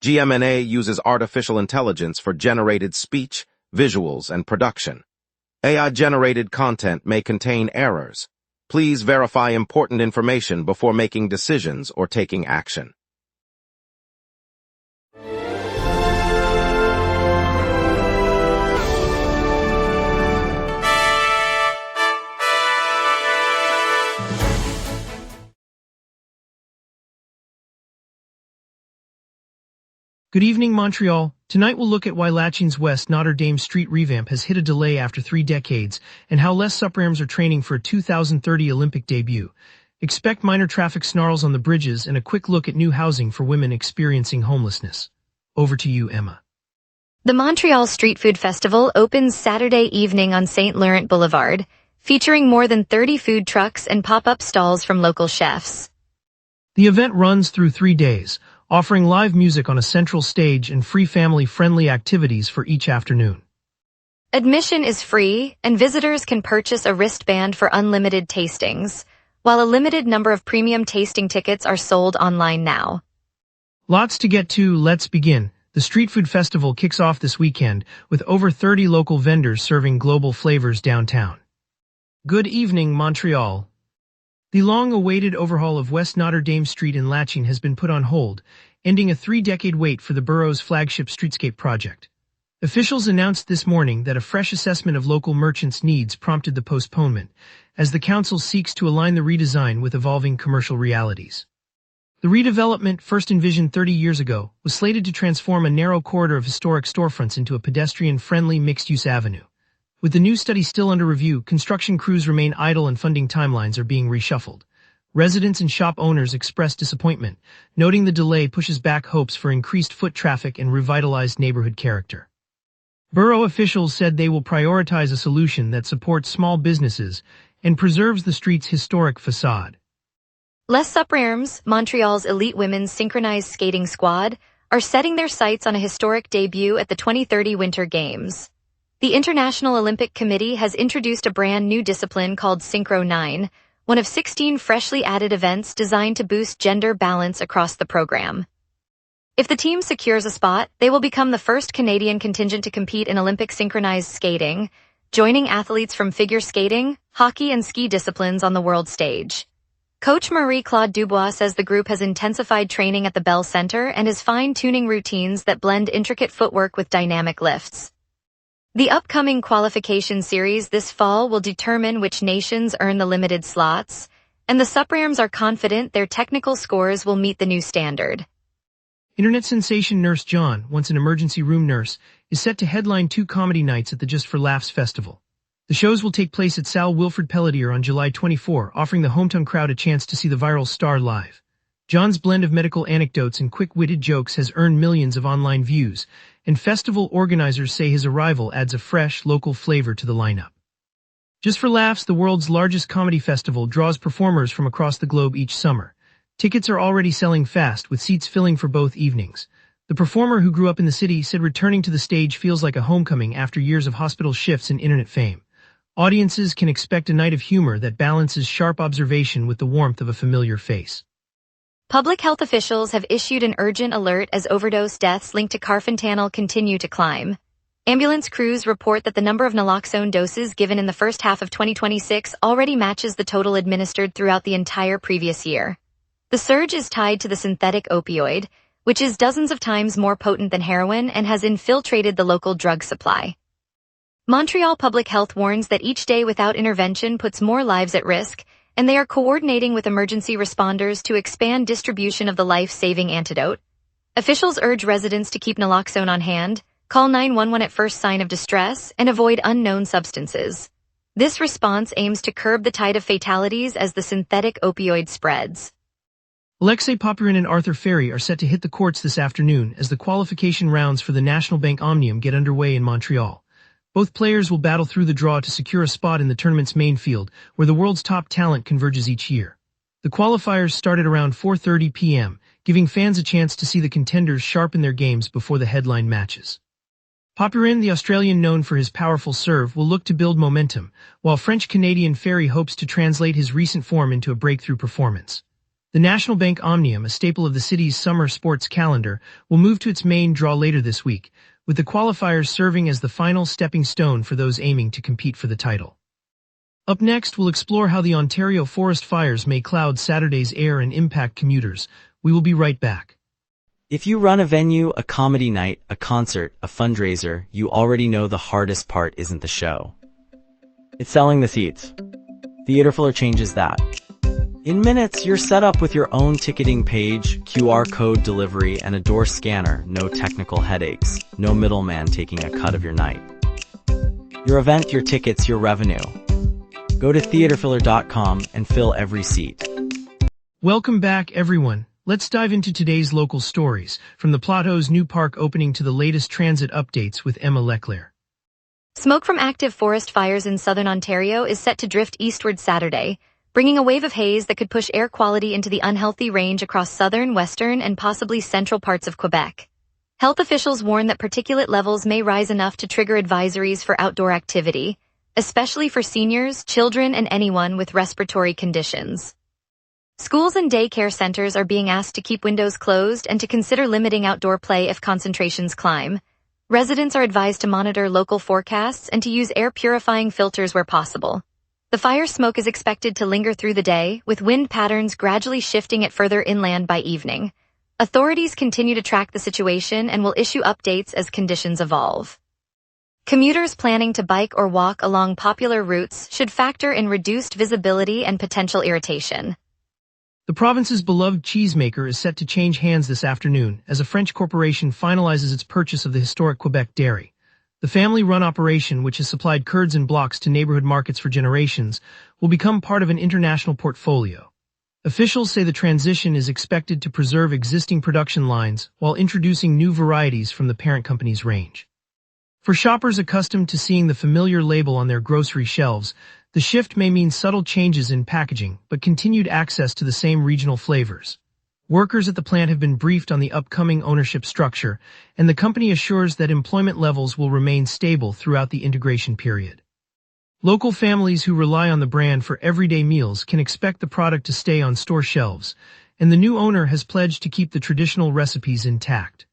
GMNA uses artificial intelligence for generated speech, visuals, and production. AI-generated content may contain errors. Please verify important information before making decisions or taking action. Good evening, Montreal. Tonight we'll look at why Lachines West Notre Dame Street revamp has hit a delay after 3 decades, and how Les Suprêmes are training for a 2030 Olympic debut. Expect minor traffic snarls on the bridges and a quick look at new housing for women experiencing homelessness. Over to you, Emma. The Montreal Street Food Festival opens Saturday evening on St. Laurent Boulevard, featuring more than 30 food trucks and pop-up stalls from local chefs. The event runs through 3 days, offering live music on a central stage and free family-friendly activities for each afternoon. Admission is free, and visitors can purchase a wristband for unlimited tastings, while a limited number of premium tasting tickets are sold online now. Lots to get to, let's begin. The Street Food Festival kicks off this weekend, with over 30 local vendors serving global flavors downtown. Good evening, Montreal. The long-awaited overhaul of West Notre Dame Street in Lachine has been put on hold, ending a 3-decade wait for the borough's flagship streetscape project. Officials announced this morning that a fresh assessment of local merchants' needs prompted the postponement, as the council seeks to align the redesign with evolving commercial realities. The redevelopment, first envisioned 30 years ago, was slated to transform a narrow corridor of historic storefronts into a pedestrian-friendly mixed-use avenue. With the new study still under review, construction crews remain idle and funding timelines are being reshuffled. Residents and shop owners expressed disappointment, noting the delay pushes back hopes for increased foot traffic and revitalized neighborhood character. Borough officials said they will prioritize a solution that supports small businesses and preserves the street's historic facade. Les Suprêmes, Montreal's elite women's synchronized skating squad, are setting their sights on a historic debut at the 2030 Winter Games. The International Olympic Committee has introduced a brand new discipline called Synchro 9, one of 16 freshly added events designed to boost gender balance across the program. If the team secures a spot, they will become the first Canadian contingent to compete in Olympic synchronized skating, joining athletes from figure skating, hockey, and ski disciplines on the world stage. Coach Marie-Claude Dubois says the group has intensified training at the Bell Center and is fine-tuning routines that blend intricate footwork with dynamic lifts. The upcoming qualification series this fall will determine which nations earn the limited slots, and the Suprêmes are confident their technical scores will meet the new standard. Internet sensation Nurse John, once an emergency room nurse, is set to headline 2 comedy nights at the Just for Laughs festival. The shows will take place at Salle Wilfrid Pelletier on July 24, offering the hometown crowd a chance to see the viral star live. John's blend of medical anecdotes and quick-witted jokes has earned millions of online views, and festival organizers say his arrival adds a fresh, local flavor to the lineup. Just for Laughs, the world's largest comedy festival, draws performers from across the globe each summer. Tickets are already selling fast, with seats filling for both evenings. The performer, who grew up in the city, said returning to the stage feels like a homecoming after years of hospital shifts and internet fame. Audiences can expect a night of humor that balances sharp observation with the warmth of a familiar face. Public health officials have issued an urgent alert as overdose deaths linked to carfentanil continue to climb. Ambulance crews report that the number of naloxone doses given in the first half of 2026 already matches the total administered throughout the entire previous year. The surge is tied to the synthetic opioid, which is dozens of times more potent than heroin and has infiltrated the local drug supply. Montreal Public Health warns that each day without intervention puts more lives at risk, and they are coordinating with emergency responders to expand distribution of the life-saving antidote. Officials urge residents to keep naloxone on hand, call 911 at first sign of distress, and avoid unknown substances. This response aims to curb the tide of fatalities as the synthetic opioid spreads. Alexei Popyrin and Arthur Ferry are set to hit the courts this afternoon as the qualification rounds for the National Bank Omnium get underway in Montreal. Both players will battle through the draw to secure a spot in the tournament's main field, where the world's top talent converges each year. The qualifiers start at around 4:30 p.m., giving fans a chance to see the contenders sharpen their games before the headline matches. Popyrin, the Australian known for his powerful serve, will look to build momentum, while French-Canadian Ferry hopes to translate his recent form into a breakthrough performance. The National Bank Omnium, a staple of the city's summer sports calendar, will move to its main draw later this week, with the qualifiers serving as the final stepping stone for those aiming to compete for the title. Up next, we'll explore how the Ontario forest fires may cloud Saturday's air and impact commuters. We will be right back. If you run a venue, a comedy night, a concert, a fundraiser, you already know the hardest part isn't the show. It's selling the seats. Theaterfiller changes that. In minutes, you're set up with your own ticketing page, QR code delivery, and a door scanner. No technical headaches. No middleman taking a cut of your night. Your event, your tickets, your revenue. Go to theaterfiller.com and fill every seat. Welcome back, everyone. Let's dive into today's local stories, from the Plateau's new park opening to the latest transit updates with Emma Leclerc. Smoke from active forest fires in southern Ontario is set to drift eastward Saturday, bringing a wave of haze that could push air quality into the unhealthy range across southern, western, and possibly central parts of Quebec. Health officials warn that particulate levels may rise enough to trigger advisories for outdoor activity, especially for seniors, children, and anyone with respiratory conditions. Schools and daycare centers are being asked to keep windows closed and to consider limiting outdoor play if concentrations climb. Residents are advised to monitor local forecasts and to use air purifying filters where possible. The fire smoke is expected to linger through the day, with wind patterns gradually shifting it further inland by evening. Authorities continue to track the situation and will issue updates as conditions evolve. Commuters planning to bike or walk along popular routes should factor in reduced visibility and potential irritation. The province's beloved cheesemaker is set to change hands this afternoon as a French corporation finalizes its purchase of the historic Quebec dairy. The family-run operation, which has supplied curds and blocks to neighborhood markets for generations, will become part of an international portfolio. Officials say the transition is expected to preserve existing production lines while introducing new varieties from the parent company's range. For shoppers accustomed to seeing the familiar label on their grocery shelves, the shift may mean subtle changes in packaging, but continued access to the same regional flavors. Workers at the plant have been briefed on the upcoming ownership structure, and the company assures that employment levels will remain stable throughout the integration period. Local families who rely on the brand for everyday meals can expect the product to stay on store shelves, and the new owner has pledged to keep the traditional recipes intact.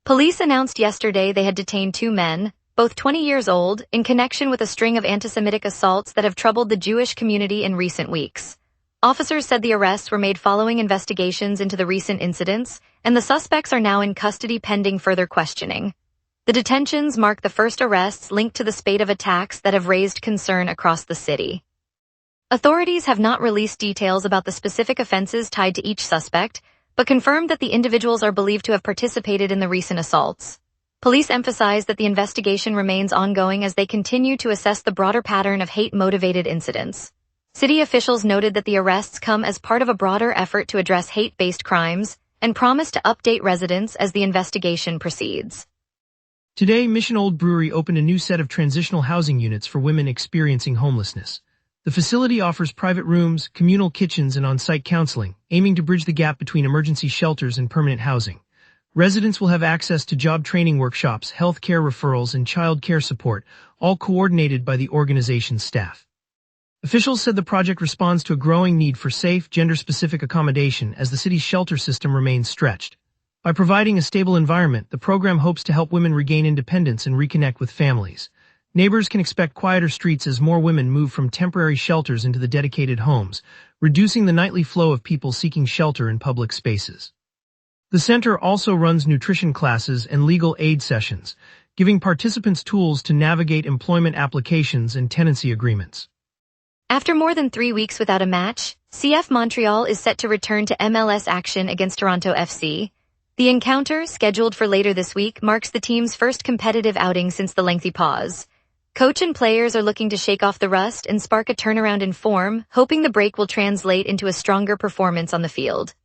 Police announced yesterday they had detained 2 men, both 20 years old, in connection with a string of anti-Semitic assaults that have troubled the Jewish community in recent weeks. Officers said the arrests were made following investigations into the recent incidents, and the suspects are now in custody pending further questioning. The detentions mark the first arrests linked to the spate of attacks that have raised concern across the city. Authorities have not released details about the specific offenses tied to each suspect, but confirmed that the individuals are believed to have participated in the recent assaults. Police emphasize that the investigation remains ongoing as they continue to assess the broader pattern of hate-motivated incidents. City officials noted that the arrests come as part of a broader effort to address hate-based crimes and promised to update residents as the investigation proceeds. Today, Mission Old Brewery opened a new set of transitional housing units for women experiencing homelessness. The facility offers private rooms, communal kitchens, and on-site counseling, aiming to bridge the gap between emergency shelters and permanent housing. Residents will have access to job training workshops, health care referrals, and child care support, all coordinated by the organization's staff. Officials said the project responds to a growing need for safe, gender-specific accommodation as the city's shelter system remains stretched. By providing a stable environment, the program hopes to help women regain independence and reconnect with families. Neighbors can expect quieter streets as more women move from temporary shelters into the dedicated homes, reducing the nightly flow of people seeking shelter in public spaces. The center also runs nutrition classes and legal aid sessions, giving participants tools to navigate employment applications and tenancy agreements. After more than 3 weeks without a match, CF Montreal is set to return to MLS action against Toronto FC. The encounter, scheduled for later this week, marks the team's first competitive outing since the lengthy pause. Coach and players are looking to shake off the rust and spark a turnaround in form, hoping the break will translate into a stronger performance on the field.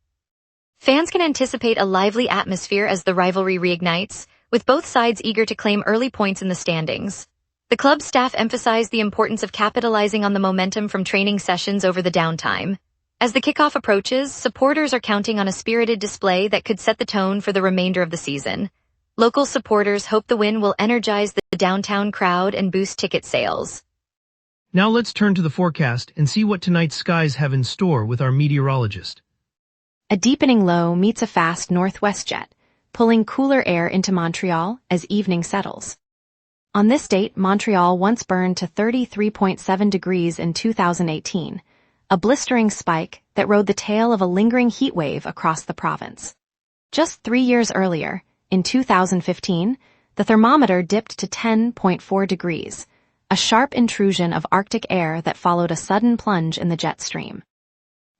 Fans can anticipate a lively atmosphere as the rivalry reignites, with both sides eager to claim early points in the standings. The club staff emphasized the importance of capitalizing on the momentum from training sessions over the downtime. As the kickoff approaches, supporters are counting on a spirited display that could set the tone for the remainder of the season. Local supporters hope the win will energize the downtown crowd and boost ticket sales. Now let's turn to the forecast and see what tonight's skies have in store with our meteorologist. A deepening low meets a fast northwest jet, pulling cooler air into Montreal as evening settles. On this date, Montreal once burned to 33.7 degrees in 2018, a blistering spike that rode the tail of a lingering heat wave across the province. Just 3 years earlier, in 2015, the thermometer dipped to 10.4 degrees, a sharp intrusion of Arctic air that followed a sudden plunge in the jet stream.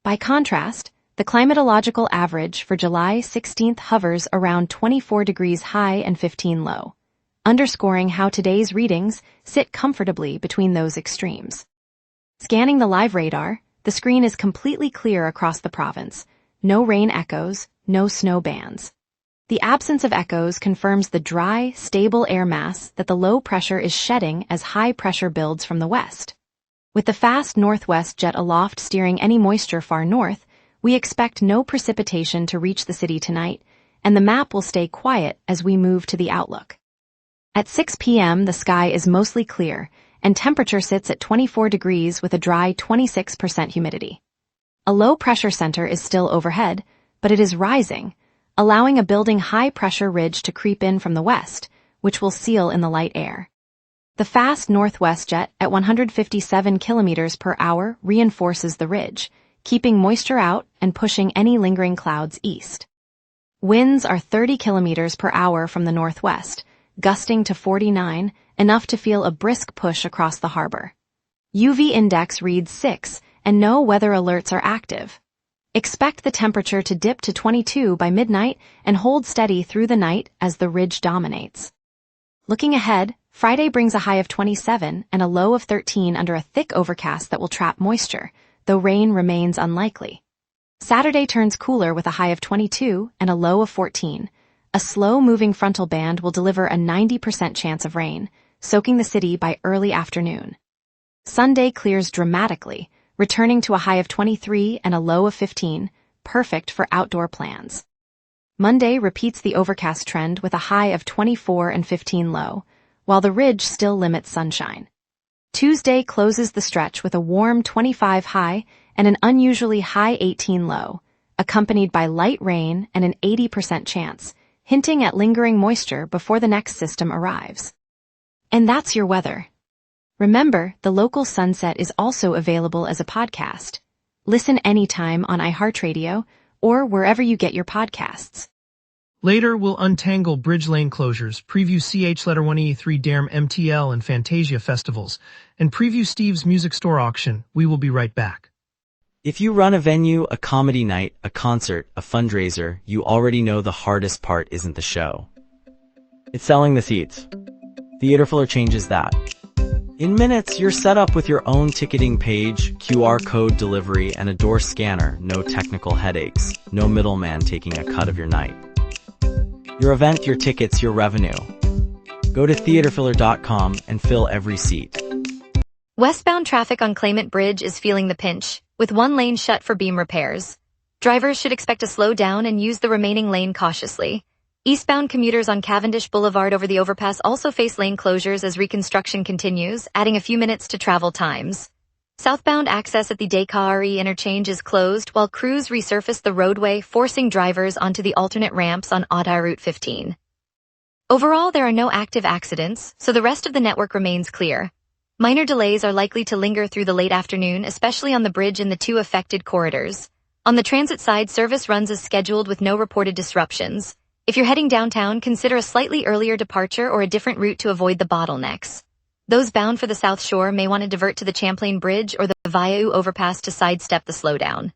By contrast, the climatological average for July 16th hovers around 24 degrees high and 15 low, underscoring how today's readings sit comfortably between those extremes. Scanning the live radar, the screen is completely clear across the province. No rain echoes, no snow bands. The absence of echoes confirms the dry, stable air mass that the low pressure is shedding as high pressure builds from the west. With the fast northwest jet aloft steering any moisture far north, we expect no precipitation to reach the city tonight, and the map will stay quiet as we move to the outlook. At 6 p.m., the sky is mostly clear, and temperature sits at 24 degrees with a dry 26% humidity. A low-pressure center is still overhead, but it is rising, allowing a building high-pressure ridge to creep in from the west, which will seal in the light air. The fast northwest jet at 157 kilometers per hour reinforces the ridge, keeping moisture out and pushing any lingering clouds east. Winds are 30 kilometers per hour from the northwest, gusting to 49, enough to feel a brisk push across the harbor. UV index reads 6, and no weather alerts are active. Expect the temperature to dip to 22 by midnight and hold steady through the night as the ridge dominates. Looking ahead, Friday brings a high of 27 and a low of 13 under a thick overcast that will trap moisture, though rain remains unlikely. Saturday turns cooler with a high of 22 and a low of 14. A slow-moving frontal band will deliver a 90% chance of rain, soaking the city by early afternoon. Sunday clears dramatically, returning to a high of 23 and a low of 15, perfect for outdoor plans. Monday repeats the overcast trend with a high of 24 and 15 low, while the ridge still limits sunshine. Tuesday closes the stretch with a warm 25 high and an unusually high 18 low, accompanied by light rain and an 80% chance, hinting at lingering moisture before the next system arrives. And that's your weather. Remember, the local sunset is also available as a podcast. Listen anytime on iHeartRadio or wherever you get your podcasts. Later, we'll untangle Bridge Lane closures, preview CH1E3 Derm MTL and Fantasia festivals, and preview Steve's music store auction. We will be right back. If you run a venue, a comedy night, a concert, a fundraiser, you already know the hardest part isn't the show. It's selling the seats. Theaterfiller changes that. In minutes, you're set up with your own ticketing page, QR code delivery, and a door scanner. No technical headaches, no middleman taking a cut of your night. Your event, your tickets, your revenue. Go to theaterfiller.com and fill every seat. Westbound traffic on Claimant Bridge is feeling the pinch, with one lane shut for beam repairs. Drivers should expect to slow down and use the remaining lane cautiously. Eastbound commuters on Cavendish Boulevard over the overpass also face lane closures as reconstruction continues, adding a few minutes to travel times. Southbound access at the Descaries interchange is closed while crews resurface the roadway, forcing drivers onto the alternate ramps on Ottawa Route 15. Overall, there are no active accidents, so the rest of the network remains clear. Minor delays are likely to linger through the late afternoon, especially on the bridge in the two affected corridors. On the transit side, service runs as scheduled with no reported disruptions. If you're heading downtown, consider a slightly earlier departure or a different route to avoid the bottlenecks. Those bound for the South Shore may want to divert to the Champlain Bridge or the Viaduct overpass to sidestep the slowdown.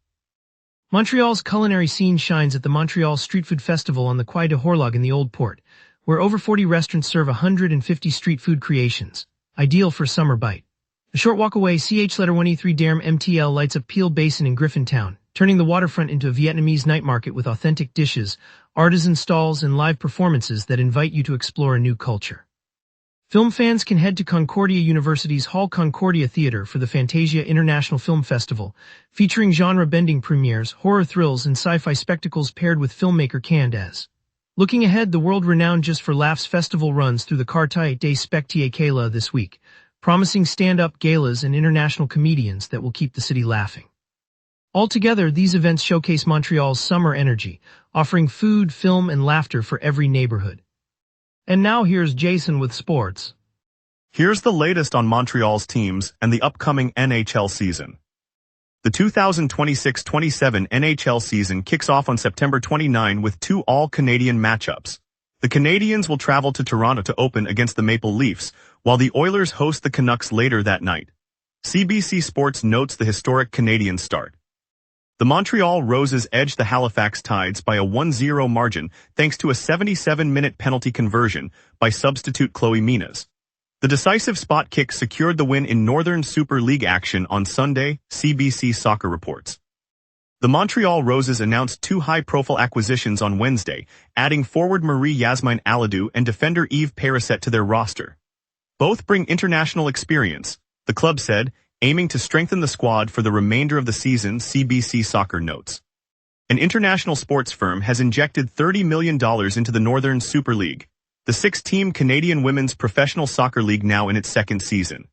Montreal's culinary scene shines at the Montreal Street Food Festival on the Quai de Horloge in the Old Port, where over 40 restaurants serve 150 street food creations, ideal for a summer bite. A short walk away, CH1E3 Derm MTL lights up Peel Basin in Griffintown, turning the waterfront into a Vietnamese night market with authentic dishes, artisan stalls, and live performances that invite you to explore a new culture. Film fans can head to Concordia University's Hall Concordia Theater for the Fantasia International Film Festival, featuring genre-bending premieres, horror thrills, and sci-fi spectacles paired with filmmaker Candace. Looking ahead, the world-renowned Just for Laughs festival runs through the Quartier des Spectacles this week, promising stand-up galas and international comedians that will keep the city laughing. Altogether, these events showcase Montreal's summer energy, offering food, film, and laughter for every neighborhood. And now here's Jason with sports. Here's the latest on Montreal's teams and the upcoming NHL season. The 2026-27 NHL season kicks off on September 29 with two all-Canadian matchups. The Canadiens will travel to Toronto to open against the Maple Leafs, while the Oilers host the Canucks later that night. CBC Sports notes the historic Canadian start. The Montreal Roses edged the Halifax Tides by a 1-0 margin thanks to a 77-minute penalty conversion by substitute Chloe Minas. The decisive spot kick secured the win in Northern Super League action on Sunday, CBC Soccer reports. The Montreal Roses announced two high-profile acquisitions on Wednesday, adding forward Marie-Yasmine Aladou and defender Yves Perisset to their roster. Both bring international experience, the club said, aiming to strengthen the squad for the remainder of the season, CBC Soccer notes. An international sports firm has injected $30 million into the Northern Super League, the six-team Canadian women's professional soccer league now in its second season.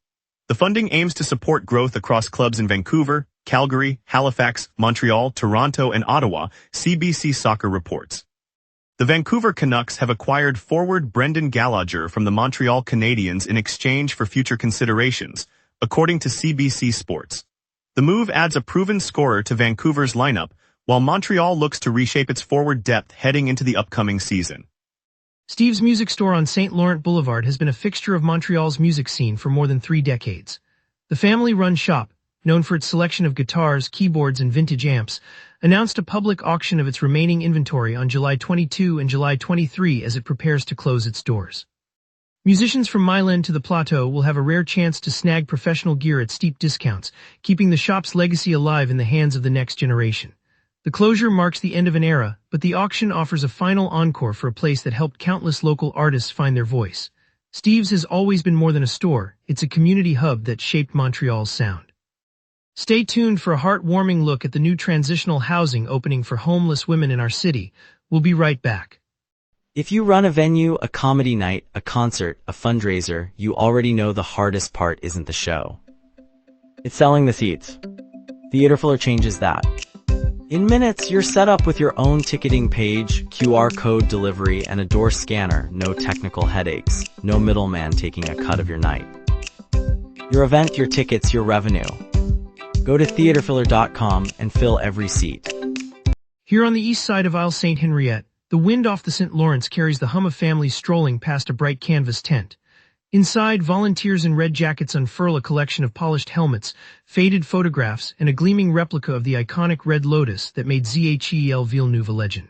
The funding aims to support growth across clubs in Vancouver, Calgary, Halifax, Montreal, Toronto, and Ottawa, CBC Soccer reports. The Vancouver Canucks have acquired forward Brendan Gallagher from the Montreal Canadiens in exchange for future considerations, according to CBC Sports. The move adds a proven scorer to Vancouver's lineup, while Montreal looks to reshape its forward depth heading into the upcoming season. Steve's Music Store on St. Laurent Boulevard has been a fixture of Montreal's music scene for more than 3 decades. The family-run shop, known for its selection of guitars, keyboards, and vintage amps, announced a public auction of its remaining inventory on July 22 and July 23 as it prepares to close its doors. Musicians from Mylène to the Plateau will have a rare chance to snag professional gear at steep discounts, keeping the shop's legacy alive in the hands of the next generation. The closure marks the end of an era, but the auction offers a final encore for a place that helped countless local artists find their voice. Steve's has always been more than a store, it's a community hub that shaped Montreal's sound. Stay tuned for a heartwarming look at the new transitional housing opening for homeless women in our city. We'll be right back. If you run a venue, a comedy night, a concert, a fundraiser, you already know the hardest part isn't the show. It's selling the seats. Theaterfiller changes that. In minutes, you're set up with your own ticketing page, QR code delivery, and a door scanner. No technical headaches, no middleman taking a cut of your night. Your event, your tickets, your revenue. Go to theaterfiller.com and fill every seat. Here on the east side of Isle St. Henriette, the wind off the St. Lawrence carries the hum of families strolling past a bright canvas tent. Inside, volunteers in red jackets unfurl a collection of polished helmets, faded photographs, and a gleaming replica of the iconic Red Lotus that made ZHEL Villeneuve a legend.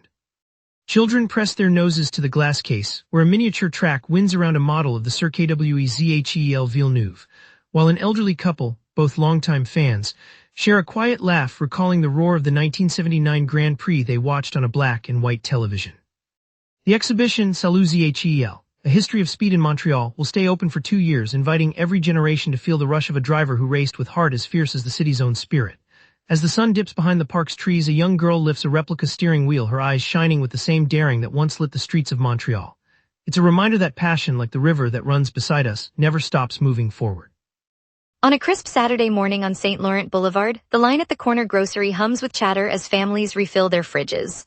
Children press their noses to the glass case, where a miniature track winds around a model of the Sir KWE ZHEL Villeneuve, while an elderly couple, both longtime fans, share a quiet laugh recalling the roar of the 1979 Grand Prix they watched on a black and white television. The exhibition, Salut ZHEL, A History of Speed in Montreal, will stay open for 2 years, inviting every generation to feel the rush of a driver who raced with heart as fierce as the city's own spirit. As the sun dips behind the park's trees, a young girl lifts a replica steering wheel, her eyes shining with the same daring that once lit the streets of Montreal. It's a reminder that passion, like the river that runs beside us, never stops moving forward. On a crisp Saturday morning on St. Laurent Boulevard, the line at the corner grocery hums with chatter as families refill their fridges.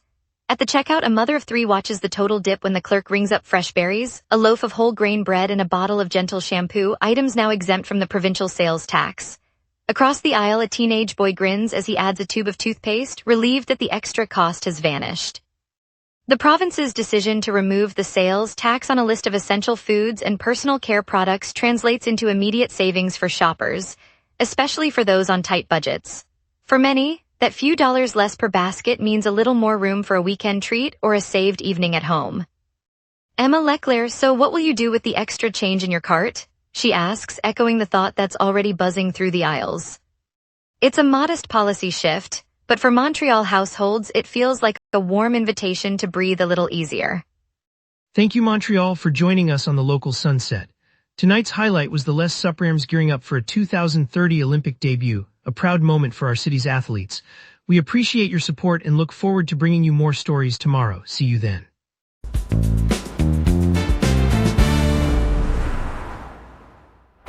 At the checkout, a mother of 3 watches the total dip when the clerk rings up fresh berries, a loaf of whole grain bread, and a bottle of gentle shampoo, items now exempt from the provincial sales tax. Across the aisle, a teenage boy grins as he adds a tube of toothpaste, relieved that the extra cost has vanished. The province's decision to remove the sales tax on a list of essential foods and personal care products translates into immediate savings for shoppers, especially for those on tight budgets. For many, that few dollars less per basket means a little more room for a weekend treat or a saved evening at home. Emma Leclerc, so what will you do with the extra change in your cart? She asks, echoing the thought that's already buzzing through the aisles. It's a modest policy shift, but for Montreal households, it feels like a warm invitation to breathe a little easier. Thank you, Montreal, for joining us on the local sunset. Tonight's highlight was the Les Supremes gearing up for a 2030 Olympic debut, a proud moment for our city's athletes. We appreciate your support and look forward to bringing you more stories tomorrow. See you then.